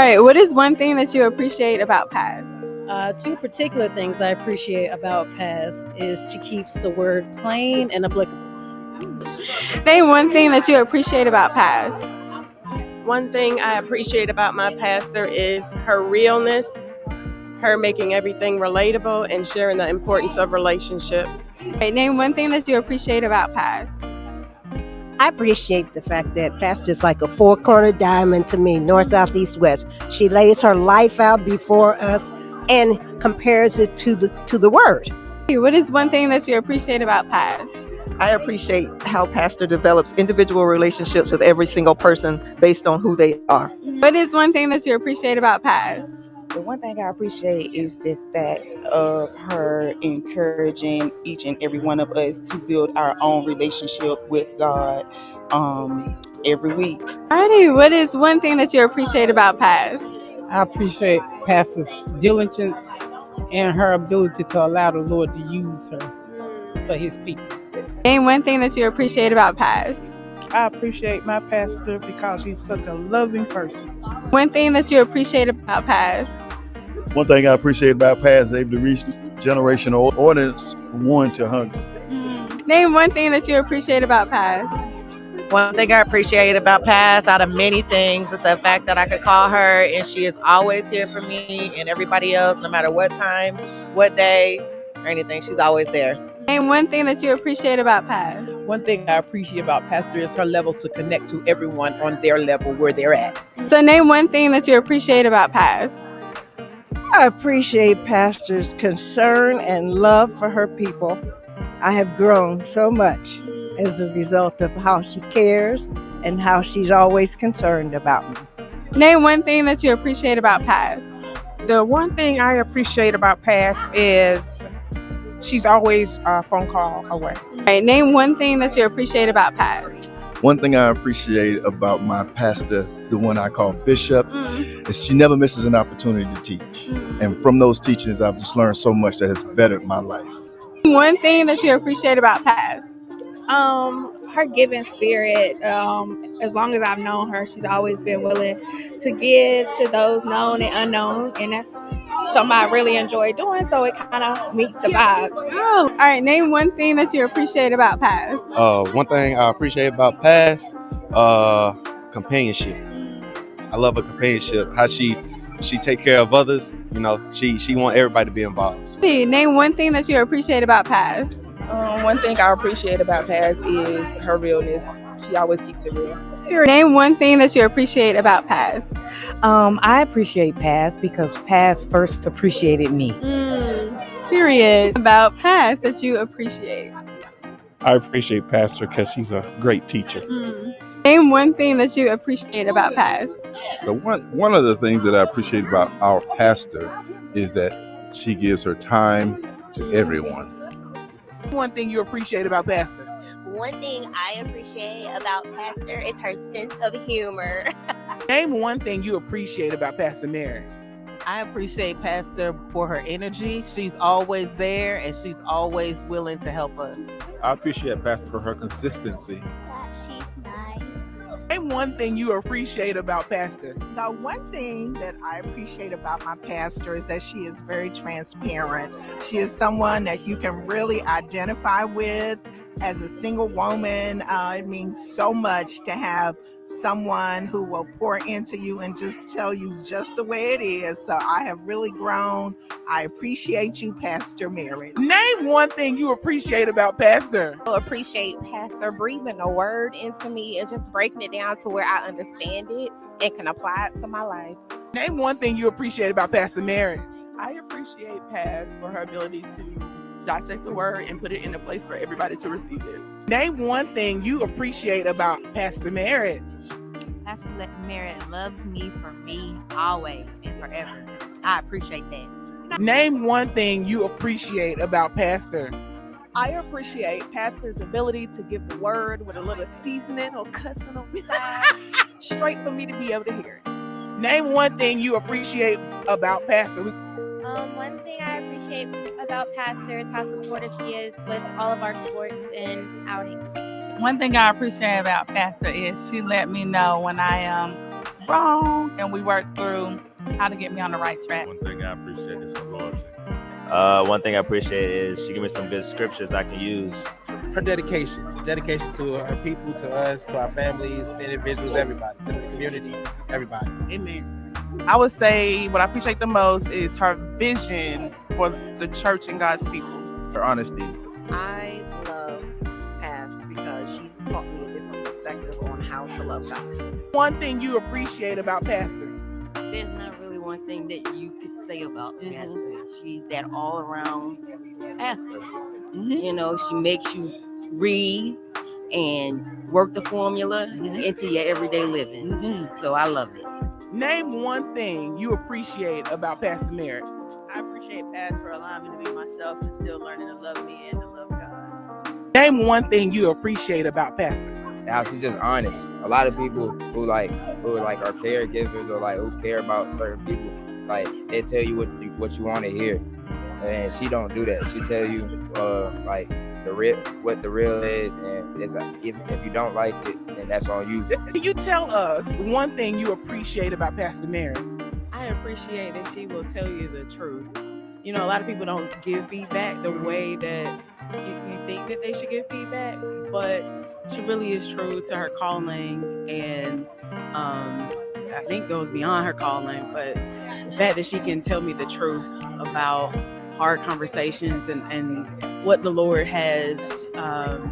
right, what is one thing that you appreciate about Paz? Two particular things I appreciate about Paz is she keeps the word plain and applicable. Name one thing that you appreciate about Paz. One thing I appreciate about my pastor is her realness, her making everything relatable, and sharing the importance of relationship. Right, name one thing that you appreciate about Paz. I appreciate the fact that Pastor's like a four-cornered diamond to me, north, south, east, west. She lays her life out before us and compares it to the word. What is one thing that you appreciate about Paz? I appreciate how Pastor develops individual relationships with every single person based on who they are. What is one thing that you appreciate about Paz? The one thing I appreciate is the fact of her encouraging each and every one of us to build our own relationship with God every week. Alrighty, what is one thing that you appreciate about Paz? I appreciate Pastor's diligence and her ability to allow the Lord to use her for his people. Name one thing that you appreciate about Paz. I appreciate my pastor because he's such a loving person. One thing that you appreciate about Paz. One thing I appreciate about Paz is able to reach generational audience from 1 to 100. Name one thing that you appreciate about Paz. One thing I appreciate about Paz out of many things is the fact that I could call her and she is always here for me and everybody else, no matter what time, what day, or anything. She's always there. Name one thing that you appreciate about Paz. One thing I appreciate about Pastor is her level to connect to everyone on their level where they're at. So name one thing that you appreciate about Paz. I appreciate Pastor's concern and love for her people. I have grown so much as a result of how she cares and how she's always concerned about me. Name one thing that you appreciate about Paz. The one thing I appreciate about Paz is she's always a phone call away. All right, name one thing that you appreciate about Paz. One thing I appreciate about my pastor, the one I call Bishop, is she never misses an opportunity to teach. And from those teachings, I've just learned so much that has bettered my life. One thing that you appreciate about Paz. Her giving spirit. As long as I've known her, she's always been willing to give to those known and unknown, and that's something I really enjoy doing. So it kind of meets the vibe. Oh, all right. Name one thing that you appreciate about Paz. One thing I appreciate about Paz, companionship. I love her companionship. How she take care of others. You know, she want everybody to be involved. So. Name one thing that you appreciate about Paz. One thing I appreciate about Paz is her realness. She always keeps it real. Name one thing that you appreciate about Paz. I appreciate Paz because Paz first appreciated me. Period. About Paz that you appreciate. I appreciate Pastor because he's a great teacher. Name one thing that you appreciate about Paz. So one of the things that I appreciate about our pastor is that she gives her time to everyone. One thing you appreciate about Pastor. One thing I appreciate about Pastor is her sense of humor. Name one thing you appreciate about Pastor Mary. I appreciate Pastor for her energy. She's always there and she's always willing to help us. I appreciate Pastor for her consistency. She's nice. Name one thing you appreciate about Pastor. The one thing that I appreciate about my pastor is that she is very transparent. She is someone that you can really identify with as a single woman. It means so much to have someone who will pour into you and just tell you just the way it is. So I have really grown. I appreciate you, Pastor Mary. Name one thing you appreciate about Pastor. I appreciate Pastor breathing a word into me and just breaking it down to where I understand it and can apply it to my life. Name one thing you appreciate about Pastor Mary. I appreciate Paz for her ability to dissect the word and put it in a place for everybody to receive it. Name one thing you appreciate about Pastor Mary. Pastor Mary loves me for me always and forever. I appreciate that. Name one thing you appreciate about Pastor. I appreciate Pastor's ability to give the word with a little seasoning or cussing on the side, straight for me to be able to hear it. Name one thing you appreciate about Pastor. One thing I appreciate about Pastor is how supportive she is with all of our sports and outings. One thing I appreciate about Pastor is she let me know when I wrong, and we work through how to get me on the right track. One thing I appreciate is her loyalty. One thing I appreciate is she give me some good scriptures I can use. Her dedication to her people, to us, to our families, to individuals, everybody, to the community, everybody. Amen. I would say what I appreciate the most is her vision for the church and God's people. Her honesty. I love Pass because she's taught me a different perspective on how to love God. One thing you appreciate about Pastor? There's not really one thing that you could say about Pastor. She's that all-around pastor. You know, she makes you read and work the formula into your everyday living. So I love it. Name one thing you appreciate about Pastor Merritt. I appreciate Pass for allowing me to be myself and still learning to love me and to love God. Name one thing you appreciate about Pastor. How she's just honest. A lot of people who are caregivers or like who care about certain people, like they tell you what you want to hear, and she don't do that. She tell you like what the real is, and it's like, if you don't like it, then that's on you. Can you tell us one thing you appreciate about Pastor Merritt? I appreciate that she will tell you the truth. You know, a lot of people don't give feedback the way that you think that they should give feedback, but she really is true to her calling, and I think goes beyond her calling, but the fact that she can tell me the truth about hard conversations and what the Lord has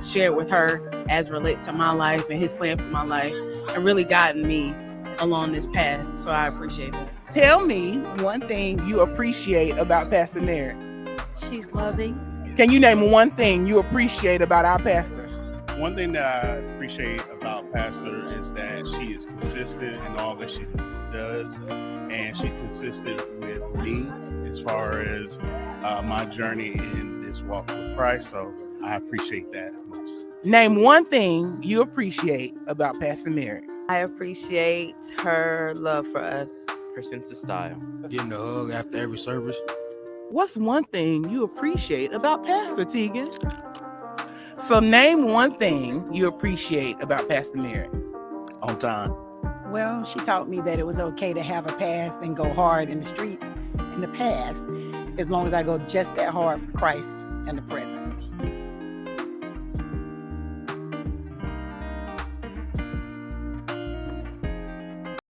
shared with her as relates to my life and his plan for my life, and really gotten me along this path. So I appreciate it. Tell me one thing you appreciate about Pastor Merritt. She's loving. Can you name one thing you appreciate about our pastor? One thing that I appreciate about Pastor is that she is consistent in all that she does, and she's consistent with me as far as my journey in this walk with Christ. So I appreciate that most. Name one thing you appreciate about Pastor Merritt. I appreciate her love for us. Her sense of style. Getting a hug after every service. What's one thing you appreciate about Pastor Tegan? So name one thing you appreciate about Pastor Merritt. On time. Well, she taught me that it was okay to have a past and go hard in the streets in the past, as long as I go just that hard for Christ in the present.